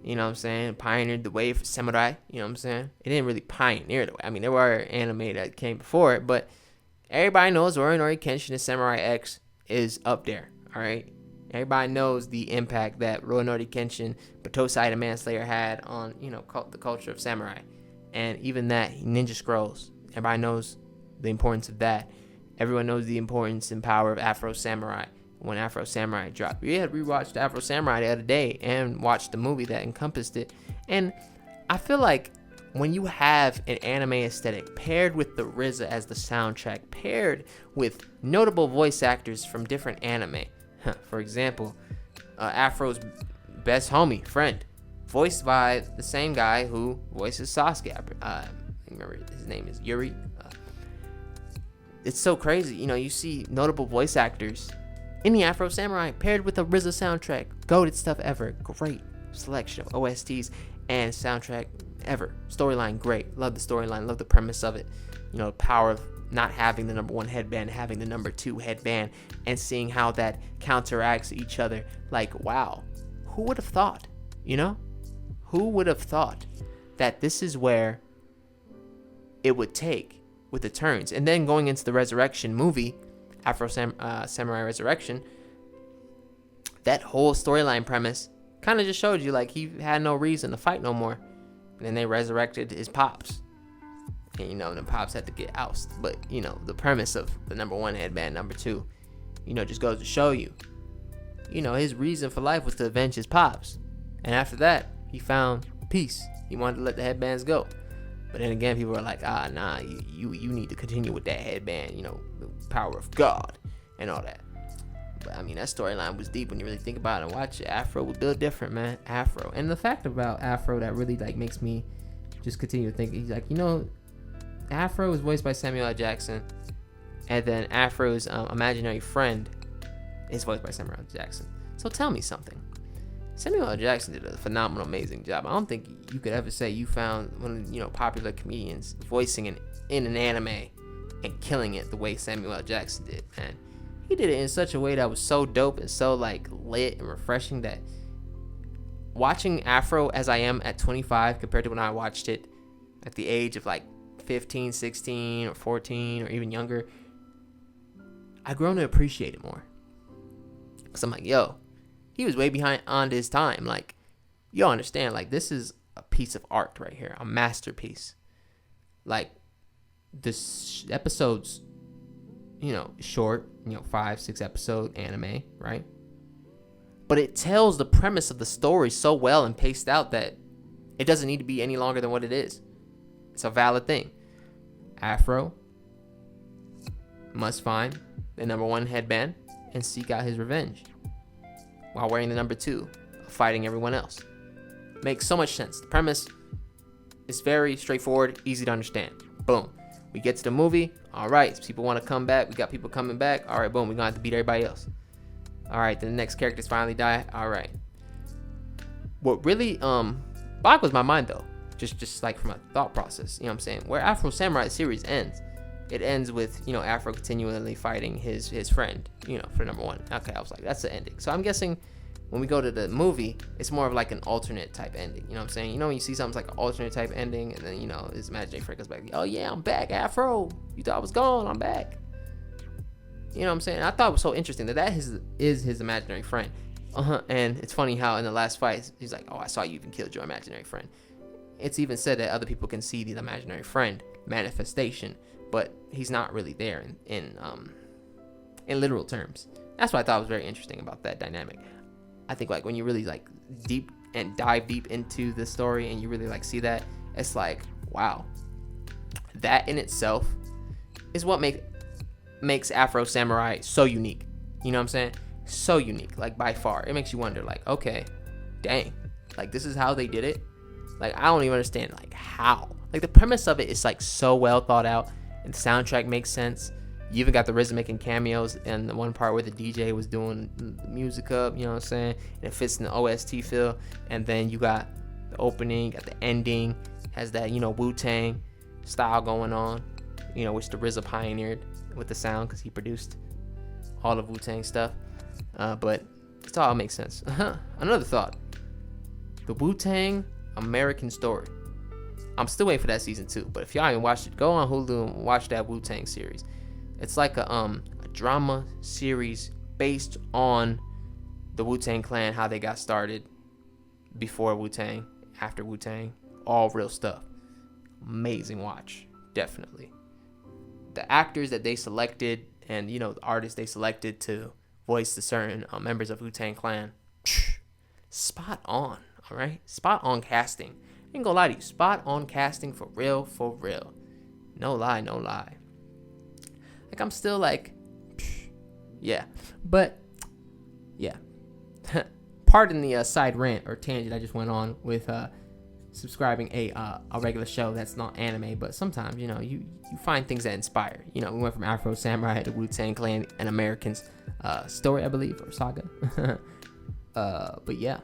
You know what I'm saying? Pioneered the way for samurai. You know what I'm saying? It didn't really pioneer the way. I mean, there were anime that came before it, but everybody knows Rurouni Kenshin and Samurai X is up there. All right? Everybody knows the impact that Rurouni Kenshin, Batosai the Manslayer had on, the culture of samurai. And even that, Ninja Scrolls. Everybody knows the importance of that. Everyone knows the importance and power of Afro Samurai when Afro Samurai dropped. We had rewatched Afro Samurai the other day and watched the movie that encompassed it. And I feel like when you have an anime aesthetic paired with the RZA as the soundtrack, paired with notable voice actors from different anime, for example, Afro's best homie, friend, voiced by the same guy who voices Sasuke. I remember his name is Yuri. It's so crazy. You see notable voice actors in the Afro Samurai paired with a RZA soundtrack. Goated stuff ever. Great selection of OSTs and soundtrack ever. Storyline, great. Love the storyline. Love the premise of it. The power of not having the number one headband, having the number two headband, and seeing how that counteracts each other. Like, wow. Who would have thought? Who would have thought that this is where it would take with the turns? And then going into the Resurrection movie, Afro Samurai Resurrection, that whole storyline premise kind of just showed you like he had no reason to fight no more. And then they resurrected his pops. And the pops had to get ousted. But the premise of the number one headband, number two, just goes to show you, his reason for life was to avenge his pops. And after that, he found peace. He wanted to let the headbands go. But then again, people were like, nah, you need to continue with that headband, the power of God and all that. But I mean, that storyline was deep when you really think about it and watch it. Afro was built different, man. Afro. And the fact about Afro that really like makes me just continue to think, he's like, Afro is voiced by Samuel L. Jackson, and then Afro's imaginary friend is voiced by Samuel L. Jackson. So tell me something. Samuel L. Jackson did a phenomenal, amazing job. I don't think you could ever say you found one of popular comedians voicing in an anime and killing it the way Samuel L. Jackson did, man. He did it in such a way that was so dope and so like lit and refreshing that watching Afro as I am at 25 compared to when I watched it at the age of like 15, 16, or 14, or even younger, I've grown to appreciate it more. Because I'm like, yo, he was way behind on his time. Like, you understand, like, this is a piece of art right here, a masterpiece. Like, this episode's, short, 5-6 episode anime, right? But it tells the premise of the story so well and paced out that it doesn't need to be any longer than what it is. It's a valid thing. Afro must find the number 1 headband and seek out his revenge while wearing the number 2, fighting everyone else. Makes so much sense. The premise is very straightforward, easy to understand. Boom. We get to the movie. All right, people want to come back. We got people coming back. All right, boom. We're going to have to beat everybody else. All right, then the next characters finally die. All right. What really boggles my mind, though, just like from a thought process, you know what I'm saying? Where Afro Samurai series ends, it ends with, Afro continually fighting his friend, for number 1. Okay, I was like, that's the ending. So I'm guessing when we go to the movie, it's more of like an alternate type ending. You know what I'm saying? When you see something like an alternate type ending, and then, his imaginary friend goes back, oh yeah, I'm back, Afro. You thought I was gone, I'm back. You know what I'm saying? I thought it was so interesting that is his imaginary friend. And it's funny how in the last fight, he's like, oh, I saw you even killed your imaginary friend. It's even said that other people can see the imaginary friend manifestation, but he's not really there in literal terms. That's what I thought was very interesting about that dynamic. I think like when you really like dive deep into the story and you really like see that, it's like, wow, that in itself is what makes Afro Samurai so unique. You know what I'm saying? So unique, like by far. It makes you wonder, like, okay, dang, like this is how they did it. Like I don't even understand like how. Like the premise of it is like so well thought out, and the soundtrack makes sense. You even got the RZA making cameos in the one part where the DJ was doing the music up, you know what I'm saying? And it fits in the OST feel. And then you got the opening, got the ending, has that, Wu-Tang style going on, which the RZA pioneered with the sound because he produced all of Wu-Tang stuff. But it all makes sense. Another thought. The Wu-Tang American Story. I'm still waiting for that season 2. But if y'all ain't watched it, go on Hulu and watch that Wu-Tang series. It's like a drama series based on the Wu-Tang Clan, how they got started before Wu-Tang, after Wu-Tang, all real stuff. Amazing watch, definitely. The actors that they selected and, the artists they selected to voice the certain members of Wu-Tang Clan, spot on, all right? Spot on casting. I ain't gonna lie to you, spot on casting for real, for real. No lie, no lie. Like, I'm still like, yeah. But, yeah. Pardon the side rant or tangent I just went on with subscribing a regular show that's not anime. But sometimes, you find things that inspire. We went from Afro Samurai to Wu-Tang Clan, an American's story, I believe, or saga. But, yeah.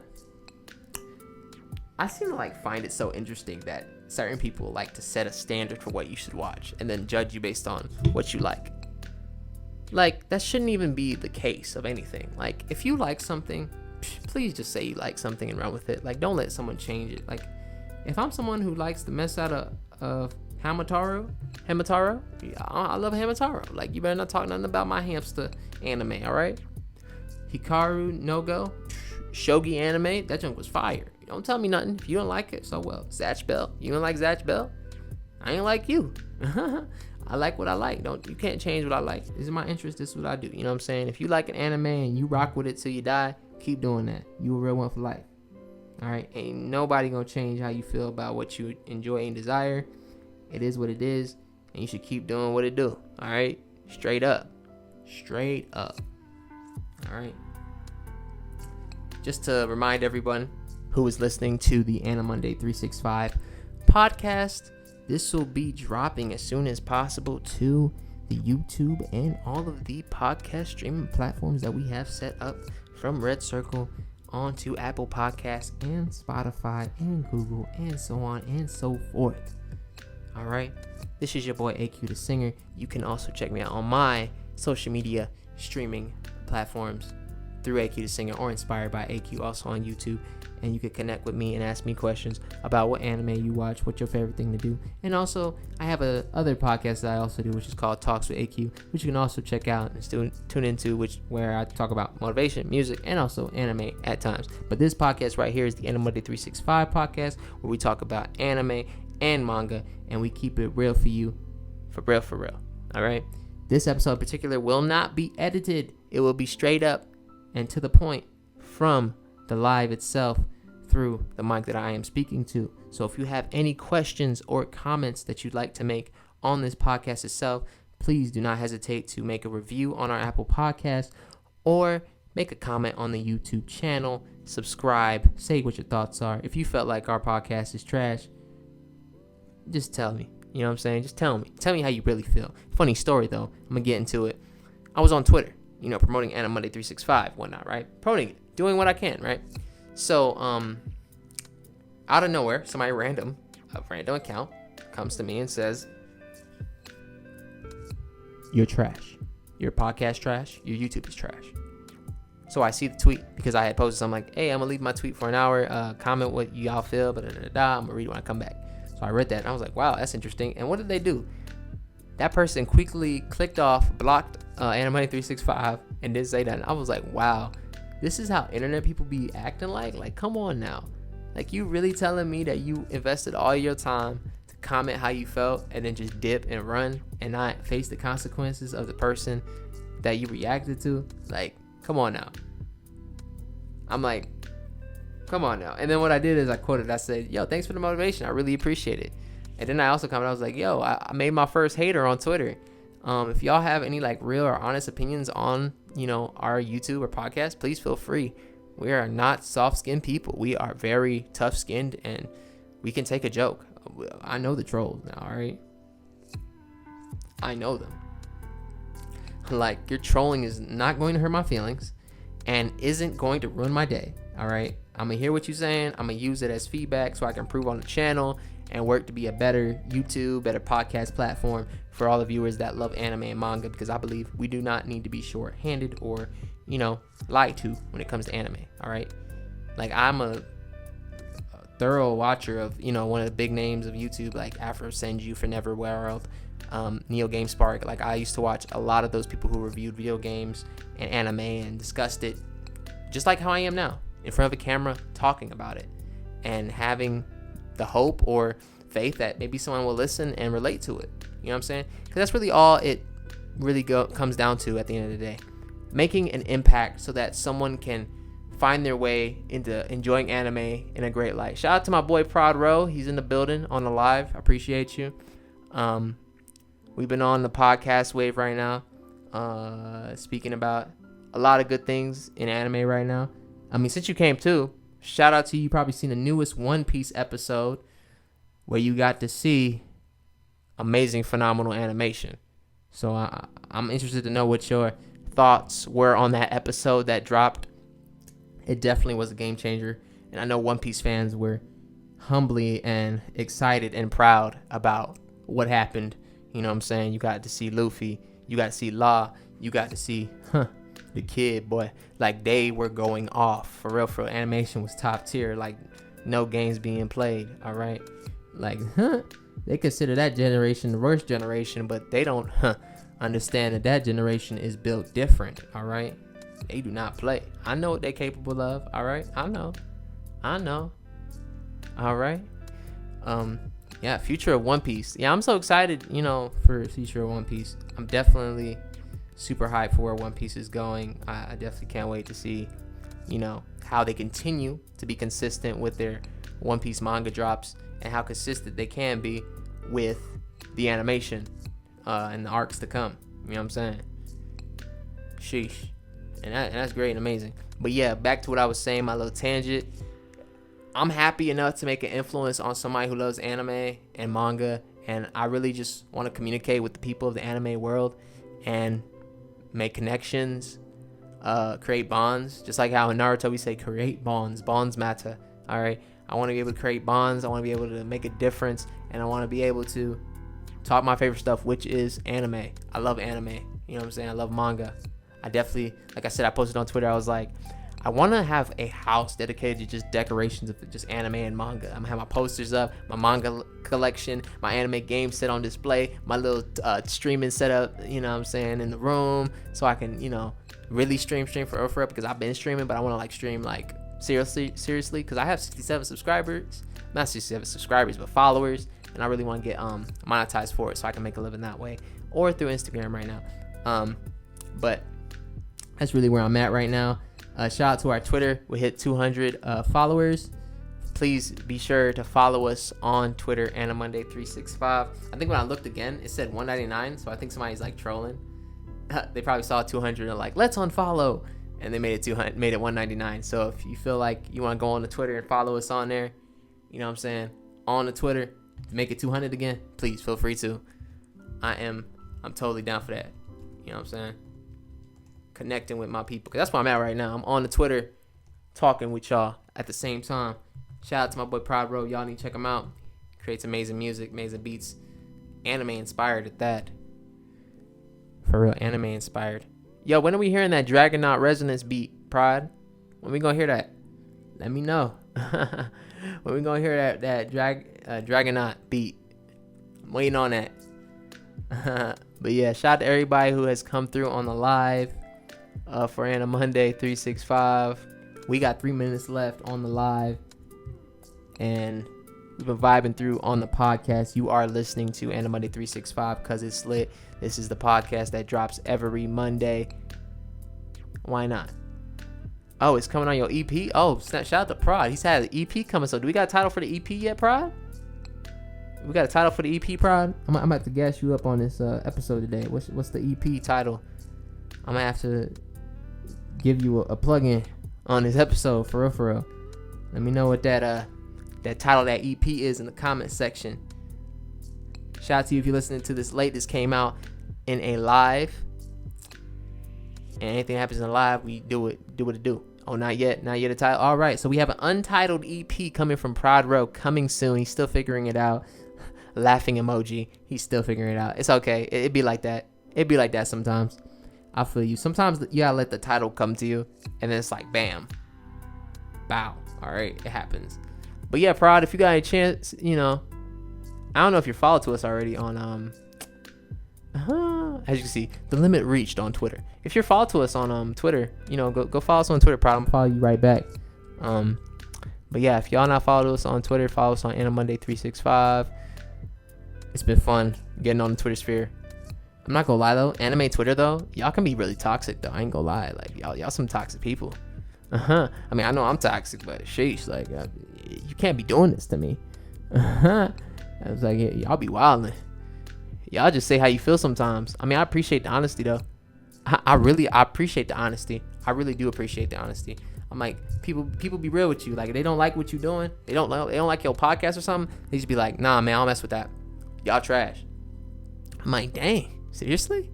I seem to, like, find it so interesting that certain people like to set a standard for what you should watch and then judge you based on what you like. Like, that shouldn't even be the case of anything. Like, if you like something, please just say you like something and run with it. Like, don't let someone change it. Like, if I'm someone who likes the mess out of Hamataro, yeah, I love Hamataro. Like, you better not talk nothing about my hamster anime, all right? Hikaru no Go, Shogi anime, that junk was fire. Don't tell me nothing. If you don't like it, so well. Zatch Bell, you don't like Zatch Bell? I ain't like you. I like what I like. You can't change what I like. This is my interest. This is what I do. You know what I'm saying? If you like an anime and you rock with it till you die, keep doing that. You a real one for life. All right? Ain't nobody gonna change how you feel about what you enjoy and desire. It is what it is, and you should keep doing what it do. All right? Straight up. Straight up. All right? Just to remind everyone who is listening to the AniMonday365 podcast, This will be dropping as soon as possible to the YouTube and all of the podcast streaming platforms that we have set up, from Red Circle onto Apple Podcasts and Spotify and Google and so on and so forth. All right. This is your boy AQ the Singer. You can also check me out on my social media streaming platforms through AQ the Singer or Inspired by AQ, also on YouTube. And you can connect with me and ask me questions about what anime you watch, what's your favorite thing to do. And also, I have a other podcast that I also do, which is called Talks with AQ, which you can also check out and still tune into, where I talk about motivation, music, and also anime at times. But this podcast right here is the AniMonday365 podcast, where we talk about anime and manga, and we keep it real for you, for real. All right? This episode in particular will not be edited. It will be straight up and to the point from the live itself through the mic that I am speaking to. So if you have any questions or comments that you'd like to make on this podcast itself, please do not hesitate to make a review on our Apple Podcast or make a comment on the YouTube channel. Subscribe, say what your thoughts are. If you felt like our podcast is trash, just tell me. You know what I'm saying? Just tell me. Tell me how you really feel. Funny story though. I'm gonna get into it. I was on Twitter, promoting AniMonday365, whatnot, right? Promoting it, doing what I can, right? So, out of nowhere, a random account comes to me and says, "You're trash. Your podcast trash. Your YouTube is trash." So I see the tweet because I had posted something like, "Hey, I'm gonna leave my tweet for an hour. Comment what y'all feel, but I'm gonna read it when I come back." So I read that and I was like, "Wow, that's interesting." And what did they do? That person quickly clicked off, blocked AniMonday365, and didn't say that. And I was like, "Wow, this is how internet people be acting like? Like, come on now. Like, you really telling me that you invested all your time to comment how you felt and then just dip and run and not face the consequences of the person that you reacted to? Like, come on now." I'm like, come on now. And then what I did is I quoted, I said, "Yo, thanks for the motivation. I really appreciate it." And then I also commented, I was like, "Yo, I made my first hater on Twitter. If y'all have any like real or honest opinions on, our YouTube or podcast, please feel free. We are not soft-skinned people. We are very tough-skinned, and we can take a joke." I know the trolls now, all right? I know them. Like, your trolling is not going to hurt my feelings and isn't going to ruin my day, all right? I'm going to hear what you're saying. I'm going to use it as feedback so I can improve on the channel and work to be a better YouTube, better podcast platform for all the viewers that love anime and manga, because I believe we do not need to be short-handed or, lied to when it comes to anime, all right? Like, I'm a thorough watcher of, one of the big names of YouTube, like Afro Senju for Neverworld, Neo Game Spark. Like, I used to watch a lot of those people who reviewed video games and anime and discussed it, just like how I am now, in front of a camera, talking about it and having the hope or faith that maybe someone will listen and relate to it. You know what I'm saying? Because that's really all it really comes down to at the end of the day. Making an impact so that someone can find their way into enjoying anime in a great light. Shout out to my boy Prod Row. He's in the building on the live. I appreciate you. We've been on the podcast wave right now, speaking about a lot of good things in anime right now. I mean, since you came too, shout out to you. You probably seen the newest Onepiece episode where you got to see amazing, phenomenal animation. So I'm interested to know what your thoughts were on that episode that dropped. It definitely was a game changer. And I know One Piece fans were humbly and excited and proud about what happened. You know what I'm saying? You got to see Luffy. You got to see Law. You got to see the kid, boy. Like, they were going off. For real. Animation was top tier. Like, no games being played. All right? Like, they consider that generation the worst generation, but they don't understand that generation is built different. All right? They do not play. I know what they're capable of. All right? I know. All right? Yeah, future of One Piece. Yeah, I'm so excited, for future of One Piece. I'm definitely super hyped for where One Piece is going. I definitely can't wait to see, how they continue to be consistent with their One Piece manga drops and how consistent they can be with the animation and the arcs to come. You know what I'm saying? Sheesh. And that's great and amazing. But yeah, back to what I was saying, my little tangent. I'm happy enough to make an influence on somebody who loves anime and manga and I really just want to communicate with the people of the anime world and make connections, create bonds, just like how in Naruto we say create bonds matter. All right, I want to be able to create bonds. I want to be able to make a difference, and I want to be able to talk my favorite stuff, which is anime. I love anime. You know what I'm saying? I love manga. I definitely, like I said, I posted on Twitter, I was like, I want to have a house dedicated to just decorations of just anime and manga. I'm gonna have my posters up, my manga collection, my anime game set on display, my little streaming setup, you know what I'm saying, in the room, so I can, you know, really stream for real, because I've been streaming, but I want to like stream like seriously, because I have 67 subscribers, not 67 subscribers, but followers, and I really want to get monetized for it, so I can make a living that way, or through Instagram right now. But that's really where I'm at right now. Shout out to our Twitter. We hit 200 followers. Please be sure to follow us on Twitter, AniMonday365. I think when I looked again, it said 199, so I think somebody's like trolling. They probably saw 200 and like, let's unfollow, and they made it 200, made it 199. So if you feel like you want to go on the Twitter and follow us on there, you know what I'm saying, on the Twitter, make it 200 again, please feel free to. I'm totally down for that. You know what I'm saying? Connecting with my people, because that's where I'm at right now. I'm on the Twitter talking with y'all at the same time. Shout out to my boy Prod Road. Y'all need to check him out. Creates amazing music, amazing beats, anime inspired at that. For real, anime inspired. Yo, when are we hearing that Dragonaut Resonance beat, Prod? When we gonna hear that? Let me know. When we gonna hear that Dragonaut beat? I'm waiting on that. But yeah, shout out to everybody who has come through on the live for AniMonday365. We got 3 minutes left on the live, and we've been vibing through on the podcast. You are listening to AniMonday365 because it's lit. This is the podcast that drops every Monday. Why not? Oh, it's coming on your EP? Oh, shout out to Prod. He's had an EP coming. So do we got a title for the EP yet, Prod? We got a title for the EP, Prod? I'm gonna have to gas you up on this episode today. What's the EP title? I'm gonna have to give you a plug-in on this episode, for real. Let me know what that title, that EP is in the comment section. Shout out to you if you're listening to this late. This came out in a live. And anything happens in a live, we do what it do. Oh, not yet a title. All right, so we have an untitled EP coming from Prod Row, coming soon. He's still figuring it out. Laughing emoji. He's still figuring it out. It's okay. It'd be like that. It'd be like that sometimes. I feel you. Sometimes you gotta let the title come to you, and then it's like, bam, bow. All right, it happens. But yeah, Prod, if you got a chance, you know, I don't know if you're followed to us already on as you can see, the limit reached on Twitter. If you're followed to us on Twitter, you know, go follow us on Twitter, Prod. I'm gonna follow you right back. But yeah, if y'all not followed us on Twitter, follow us on AniMonday365. It's been fun getting on the Twitter sphere. I'm not gonna lie though, anime Twitter though, y'all can be really toxic though. I ain't gonna lie, like y'all some toxic people. I mean, I know I'm toxic, but sheesh, like you can't be doing this to me. I was like, yeah, y'all be wildin'. Y'all just say how you feel sometimes. I mean, I appreciate the honesty though. I appreciate the honesty. I really do appreciate the honesty. I'm like, people be real with you. Like, if they don't like what you're doing, they don't like your podcast or something, they just be like, nah, man, I don't mess with that. Y'all trash. I'm like, dang, seriously?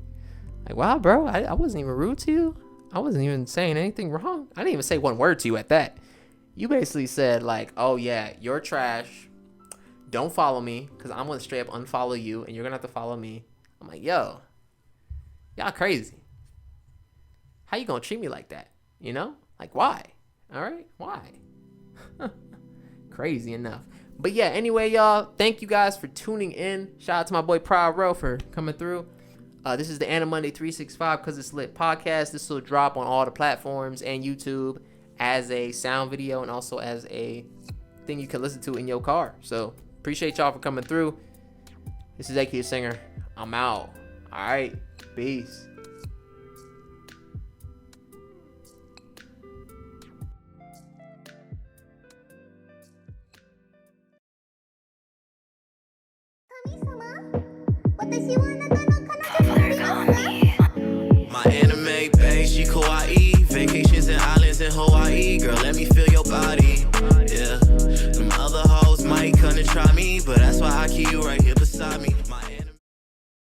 Like, wow, bro, I wasn't even rude to you. I wasn't even saying anything wrong. I didn't even say one word to you at that. You basically said like, oh yeah, you're trash. Don't follow me, because I'm going to straight up unfollow you, and you're going to have to follow me. I'm like, yo, y'all crazy. How you going to treat me like that? You know? Like, why? All right? Why? Crazy enough. But yeah, anyway, y'all, thank you guys for tuning in. Shout out to my boy Proud Row for coming through. This is the AniMonday365 because it's lit podcast. This will drop on all the platforms and YouTube as a sound video and also as a thing you can listen to in your car. So appreciate y'all for coming through. This is Aqthesinger. I'm out. All right. Peace. My anime babe, she kawaii. Vacations and islands in Hawaii. Girl, let me feel your body. Yeah. Them other hoes might come and try me, but that's why I keep you right here beside beside me.